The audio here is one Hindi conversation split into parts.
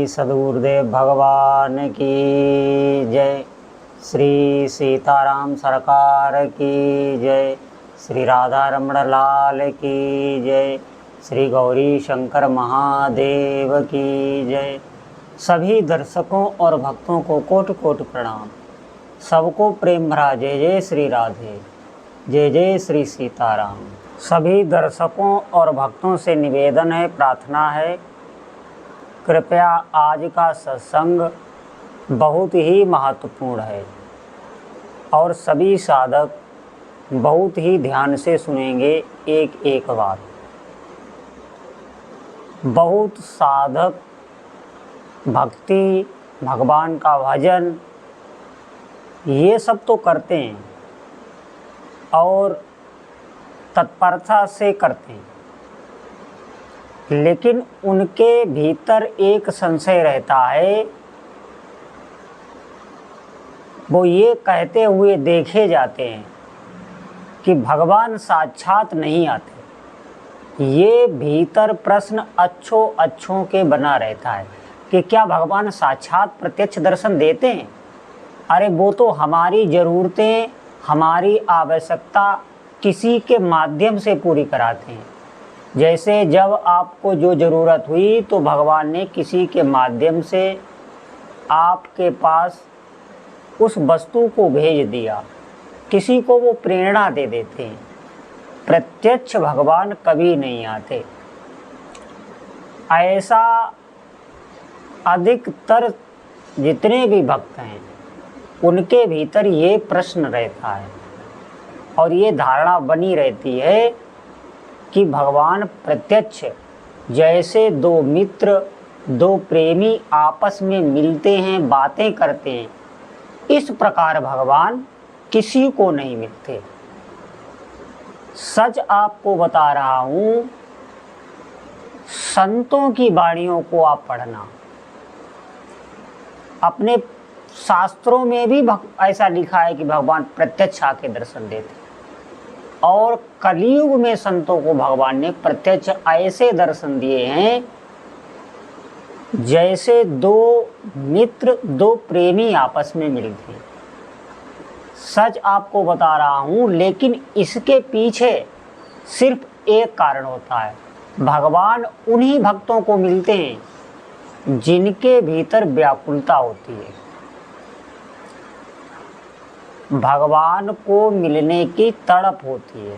श्री सद्गुरुदेव भगवान की जय। श्री सीताराम सरकार की जय। श्री राधा रमण लाल की जय। श्री गौरी शंकर महादेव की जय। सभी दर्शकों और भक्तों को कोटि कोटि प्रणाम। सबको प्रेम भरा जय जय श्री राधे, जय जय श्री सीताराम। सभी दर्शकों और भक्तों से निवेदन है, प्रार्थना है, कृपया आज का सत्संग बहुत ही महत्वपूर्ण है और सभी साधक बहुत ही ध्यान से सुनेंगे एक एक बात। बहुत साधक भक्ति, भगवान का भजन ये सब तो करते हैं और तत्परता से करते हैं, लेकिन उनके भीतर एक संशय रहता है। वो ये कहते हुए देखे जाते हैं कि भगवान साक्षात नहीं आते। ये भीतर प्रश्न अच्छों के बना रहता है कि क्या भगवान साक्षात प्रत्यक्ष दर्शन देते हैं? अरे वो तो हमारी ज़रूरतें, हमारी आवश्यकता किसी के माध्यम से पूरी कराते हैं। जैसे जब आपको जो ज़रूरत हुई तो भगवान ने किसी के माध्यम से आपके पास उस वस्तु को भेज दिया। किसी को वो प्रेरणा दे देते हैं। प्रत्यक्ष भगवान कभी नहीं आते। ऐसा अधिकतर जितने भी भक्त हैं उनके भीतर ये प्रश्न रहता है और ये धारणा बनी रहती है कि भगवान प्रत्यक्ष, जैसे दो मित्र, दो प्रेमी आपस में मिलते हैं, बातें करते हैं, इस प्रकार भगवान किसी को नहीं मिलते। सच आपको बता रहा हूँ, संतों की वाणियों को आप पढ़ना। अपने शास्त्रों में भी ऐसा लिखा है कि भगवान प्रत्यक्ष आके दर्शन देते, और कलयुग में संतों को भगवान ने प्रत्यक्ष ऐसे दर्शन दिए हैं जैसे दो मित्र, दो प्रेमी आपस में मिलते हैं। सच आपको बता रहा हूँ, लेकिन इसके पीछे सिर्फ एक कारण होता है। भगवान उन्हीं भक्तों को मिलते हैं जिनके भीतर व्याकुलता होती है। भगवान को मिलने की तड़प होती है,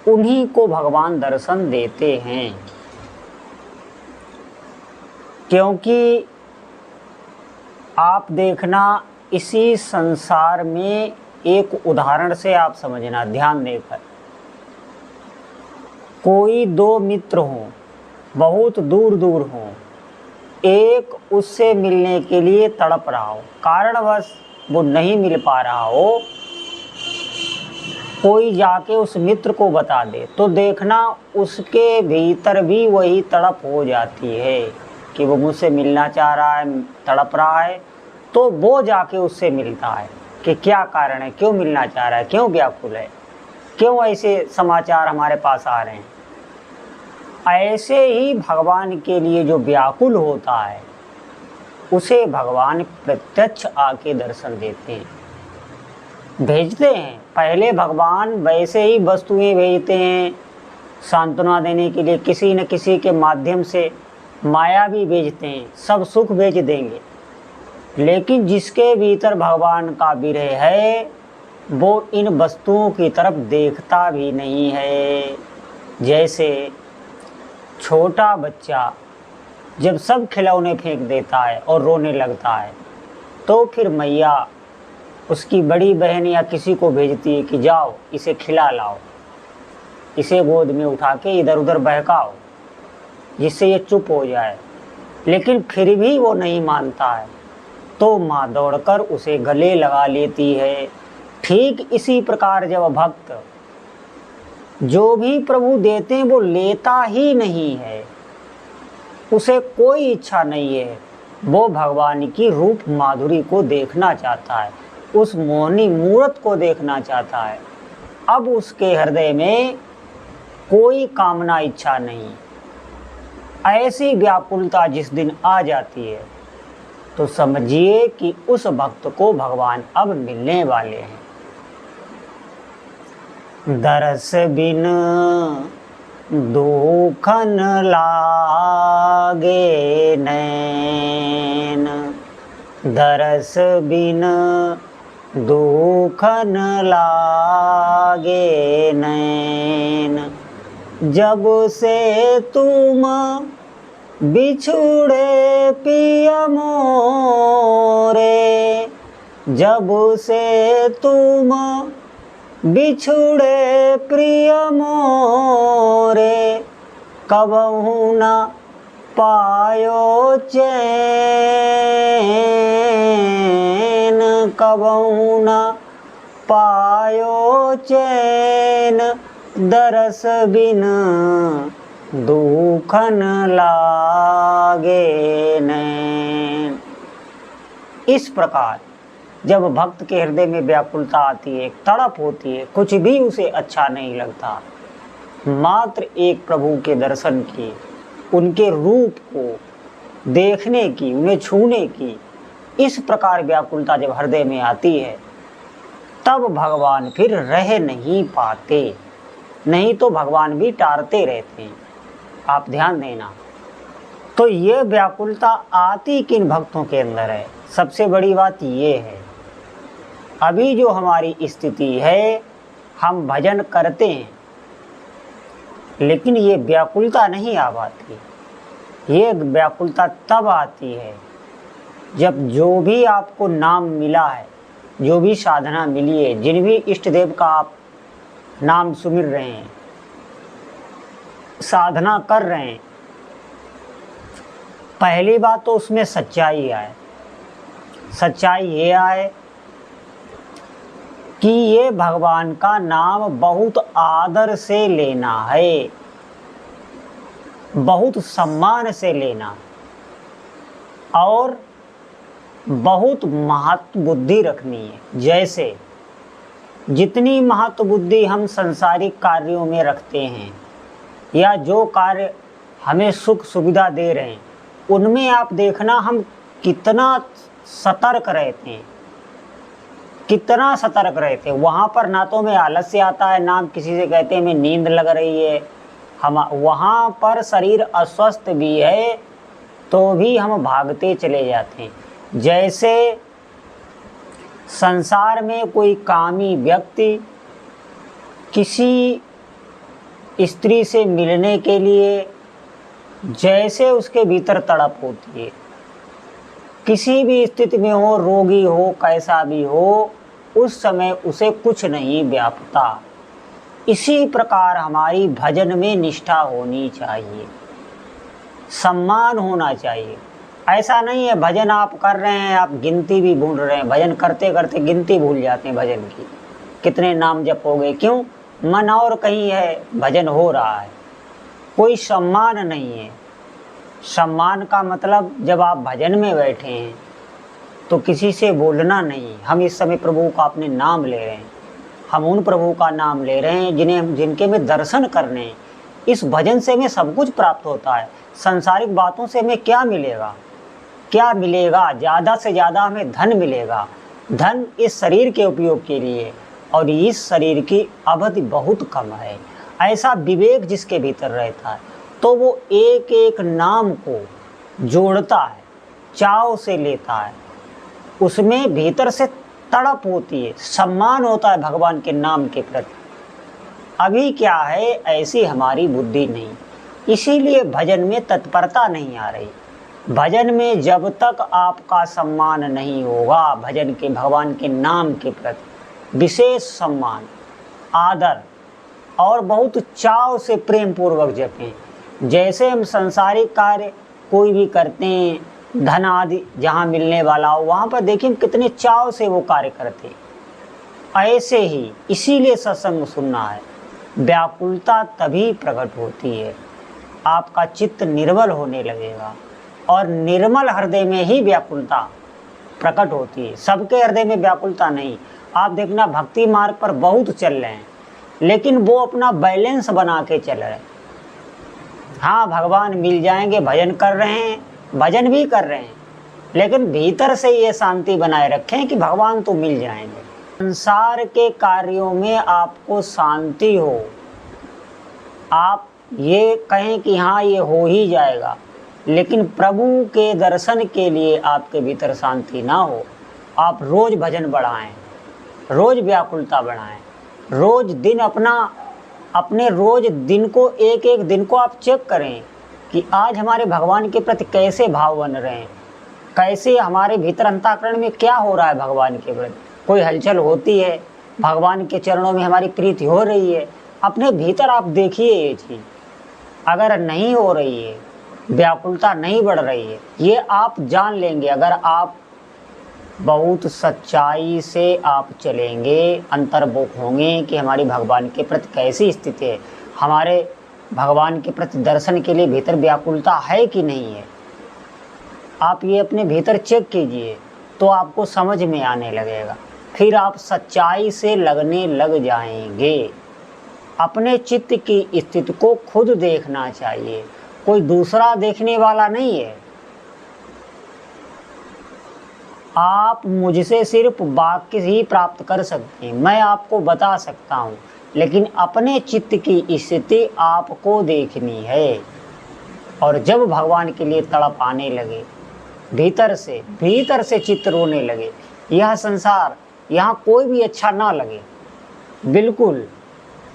उन्हीं को भगवान दर्शन देते हैं। क्योंकि आप देखना, इसी संसार में एक उदाहरण से आप समझना, ध्यान देकर। कोई दो मित्र हों, बहुत दूर दूर हों, एक उससे मिलने के लिए तड़प रहा हो, कारणवश वो नहीं मिल पा रहा हो, कोई जाके उस मित्र को बता दे तो देखना उसके भीतर भी वही तड़प हो जाती है कि वो मुझसे मिलना चाह रहा है, तड़प रहा है। तो वो जाके उससे मिलता है कि क्या कारण है, क्यों मिलना चाह रहा है, क्यों व्याकुल है, क्यों ऐसे समाचार हमारे पास आ रहे हैं। ऐसे ही भगवान के लिए जो व्याकुल होता है उसे भगवान प्रत्यक्ष आके दर्शन देते हैं, भेजते हैं। पहले भगवान वैसे ही वस्तुएं भेजते हैं सांत्वना देने के लिए, किसी न किसी के माध्यम से माया भी भेजते हैं, सब सुख भेज देंगे। लेकिन जिसके भीतर भगवान का विरह है वो इन वस्तुओं की तरफ देखता भी नहीं है। जैसे छोटा बच्चा जब सब खिलौने फेंक देता है और रोने लगता है, तो फिर मैया उसकी बड़ी बहन या किसी को भेजती है कि जाओ इसे खिला लाओ, इसे गोद में उठा के इधर उधर बहकाओ जिससे ये चुप हो जाए। लेकिन फिर भी वो नहीं मानता है तो माँ दौड़कर उसे गले लगा लेती है। ठीक इसी प्रकार जब भक्त जो भी प्रभु देते हैं वो लेता ही नहीं है, उसे कोई इच्छा नहीं है, वो भगवान की रूप माधुरी को देखना चाहता है, उस मोहनी मूर्त को देखना चाहता है। अब उसके हृदय में कोई कामना इच्छा नहीं, ऐसी व्याकुलता जिस दिन आ जाती है तो समझिए कि उस भक्त को भगवान अब मिलने वाले हैं। दरस बिन दुखन लागे नैन, दरस बिन दुखन लागे नैन, जब से तुम बिछुड़े पिया मोरे, जब से तुम बिछुड़े प्रिय मोरे, कबहू न पायो चैन, कबहू न पायो चैन, दरस बिन दुखन लागे नैन। इस प्रकार जब भक्त के हृदय में व्याकुलता आती है, तड़प होती है, कुछ भी उसे अच्छा नहीं लगता, मात्र एक प्रभु के दर्शन की, उनके रूप को देखने की, उन्हें छूने की, इस प्रकार व्याकुलता जब हृदय में आती है तब भगवान फिर रह नहीं पाते, नहीं तो भगवान भी टारते रहते हैं। आप ध्यान देना। तो ये व्याकुलता आती किन भक्तों के अंदर है? सबसे बड़ी बात ये है, अभी जो हमारी स्थिति है, हम भजन करते हैं लेकिन ये व्याकुलता नहीं आ पाती। ये व्याकुलता तब आती है जब जो भी आपको नाम मिला है, जो भी साधना मिली है, जिन भी इष्ट देव का आप नाम सुमिर रहे हैं, साधना कर रहे हैं, पहली बात तो उसमें सच्चाई आए। सच्चाई ये आए कि ये भगवान का नाम बहुत आदर से लेना है, बहुत सम्मान से लेना, और बहुत महत्व बुद्धि रखनी है। जैसे जितनी महत्व बुद्धि हम सांसारिक कार्यों में रखते हैं या जो कार्य हमें सुख सुविधा दे रहे हैं, उनमें आप देखना हम कितना सतर्क रहते हैं, कितना सतर्क रहते हैं। वहाँ पर ना तो हमें आलस्य आता है, ना हम किसी से कहते हैं हमें नींद लग रही है, हम वहाँ पर शरीर अस्वस्थ भी है तो भी हम भागते चले जाते हैं। जैसे संसार में कोई कामी व्यक्ति किसी स्त्री से मिलने के लिए जैसे उसके भीतर तड़प होती है, किसी भी स्थिति में हो, रोगी हो, कैसा भी हो, उस समय उसे कुछ नहीं व्यापता। इसी प्रकार हमारी भजन में निष्ठा होनी चाहिए, सम्मान होना चाहिए। ऐसा नहीं है भजन आप कर रहे हैं, आप गिनती भी भूल रहे हैं, भजन करते करते गिनती भूल जाते हैं भजन की, कितने नाम जप हो गए। क्यों? मन और कहीं है, भजन हो रहा है, कोई सम्मान नहीं है। सम्मान का मतलब जब आप भजन में बैठे हैं तो किसी से बोलना नहीं। हम इस समय प्रभु का अपने नाम ले रहे हैं, हम उन प्रभु का नाम ले रहे हैं जिनके में दर्शन करने हैं। इस भजन से हमें सब कुछ प्राप्त होता है। सांसारिक बातों से हमें क्या मिलेगा? क्या मिलेगा? ज़्यादा से ज़्यादा हमें धन मिलेगा। धन इस शरीर के उपयोग के लिए, और इस शरीर की अवधि बहुत कम है। ऐसा विवेक जिसके भीतर रहता है तो वो एक एक नाम को जोड़ता है, चाव से लेता है, उसमें भीतर से तड़प होती है, सम्मान होता है भगवान के नाम के प्रति। अभी क्या है, ऐसी हमारी बुद्धि नहीं, इसीलिए भजन में तत्परता नहीं आ रही। भजन में जब तक आपका सम्मान नहीं होगा, भजन के भगवान के नाम के प्रति विशेष सम्मान, आदर और बहुत चाव से प्रेम पूर्वक जपें। जैसे हम सांसारिक कार्य कोई भी करते हैं, धन आदि जहाँ मिलने वाला हो, वहाँ पर देखिए कितने चाव से वो कार्य करते। ऐसे ही इसीलिए सत्संग सुनना है। व्याकुलता तभी प्रकट होती है, आपका चित्त निर्मल होने लगेगा, और निर्मल हृदय में ही व्याकुलता प्रकट होती है। सबके हृदय में व्याकुलता नहीं। आप देखना भक्ति मार्ग पर बहुत चल रहे हैं, लेकिन वो अपना बैलेंस बना के चल रहे हैं। हाँ, भगवान मिल जाएंगे, भजन कर रहे हैं, भजन भी कर रहे हैं, लेकिन भीतर से ये शांति बनाए रखें कि भगवान तो मिल जाएंगे। संसार के कार्यों में आपको शांति हो, आप ये कहें कि हाँ ये हो ही जाएगा, लेकिन प्रभु के दर्शन के लिए आपके भीतर शांति ना हो, आप रोज़ भजन बढ़ाएं, रोज़ व्याकुलता बढ़ाएं, रोज़ दिन अपने रोज़ दिन को एक एक दिन को आप चेक करें कि आज हमारे भगवान के प्रति कैसे भाव बन रहे हैं, कैसे हमारे भीतर अंतःकरण में क्या हो रहा है भगवान के प्रति, कोई हलचल होती है, भगवान के चरणों में हमारी प्रीति हो रही है। अपने भीतर आप देखिए ये चीज़, अगर नहीं हो रही है, व्याकुलता नहीं बढ़ रही है, ये आप जान लेंगे अगर आप बहुत सच्चाई से आप चलेंगे, अंतर्मुख होंगे कि हमारी भगवान के प्रति कैसी स्थिति है, हमारे भगवान के प्रति दर्शन के लिए भीतर व्याकुलता है कि नहीं है। आप ये अपने भीतर चेक कीजिए तो आपको समझ में आने लगेगा, फिर आप सच्चाई से लगने लग जाएंगे। अपने चित्त की स्थिति को खुद देखना चाहिए, कोई दूसरा देखने वाला नहीं है। आप मुझसे सिर्फ वाक्य ही प्राप्त कर सकते हैं, मैं आपको बता सकता हूँ, लेकिन अपने चित्त की स्थिति आपको देखनी है। और जब भगवान के लिए तड़प आने लगे, भीतर से चित्त रोने लगे, यह संसार, यहाँ कोई भी अच्छा ना लगे, बिल्कुल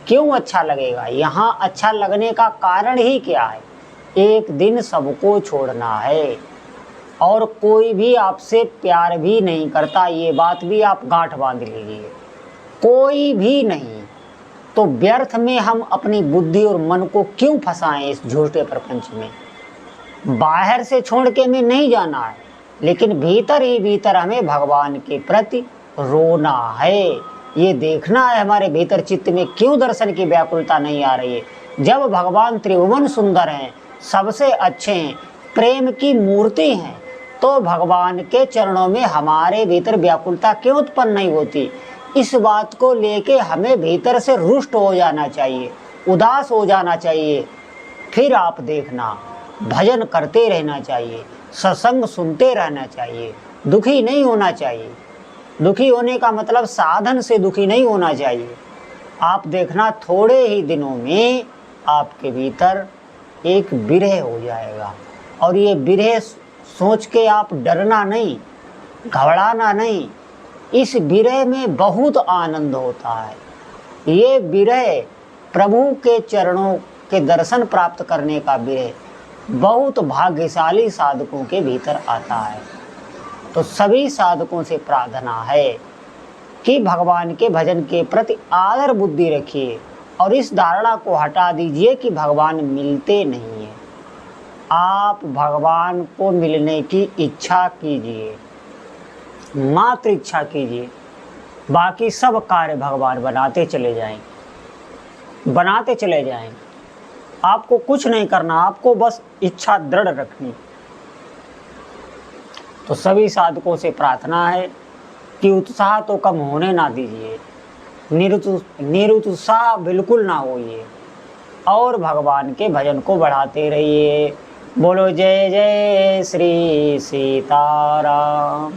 क्यों अच्छा लगेगा, यहाँ अच्छा लगने का कारण ही क्या है, एक दिन सबको छोड़ना है और कोई भी आपसे प्यार भी नहीं करता, ये बात भी आप गांठ बांध लीजिए, कोई भी नहीं। तो व्यर्थ में हम अपनी बुद्धि और मन को क्यों फंसाएं इस झूठे प्रपंच में। बाहर से छोड़ के हमें नहीं जाना है, लेकिन भीतर ही भीतर हमें भगवान के प्रति रोना है, ये देखना है हमारे भीतर चित्त में क्यों दर्शन की व्याकुलता नहीं आ रही है। जब भगवान त्रिभुवन सुंदर हैं, सबसे अच्छे हैं, प्रेम की मूर्ति हैं, तो भगवान के चरणों में हमारे भीतर व्याकुलता क्यों उत्पन्न नहीं होती। इस बात को लेके हमें भीतर से रुष्ट हो जाना चाहिए, उदास हो जाना चाहिए। फिर आप देखना, भजन करते रहना चाहिए, सत्संग सुनते रहना चाहिए, दुखी नहीं होना चाहिए। दुखी होने का मतलब साधन से दुखी नहीं होना चाहिए। आप देखना थोड़े ही दिनों में आपके भीतर एक विरह हो जाएगा, और ये विरह सोच के आप डरना नहीं, घबराना नहीं, इस विरह में बहुत आनंद होता है। ये विरह प्रभु के चरणों के दर्शन प्राप्त करने का विरह बहुत भाग्यशाली साधकों के भीतर आता है। तो सभी साधकों से प्रार्थना है कि भगवान के भजन के प्रति आदर बुद्धि रखिए और इस धारणा को हटा दीजिए कि भगवान मिलते नहीं हैं। आप भगवान को मिलने की इच्छा कीजिए, मात्र इच्छा कीजिए, बाकी सब कार्य भगवान बनाते चले जाएंगे। आपको कुछ नहीं करना, आपको बस इच्छा दृढ़ रखनी। तो सभी साधकों से प्रार्थना है कि उत्साह तो कम होने ना दीजिए, निरुत्साह बिल्कुल ना होइए और भगवान के भजन को बढ़ाते रहिए। बोलो जय जय श्री सीताराम।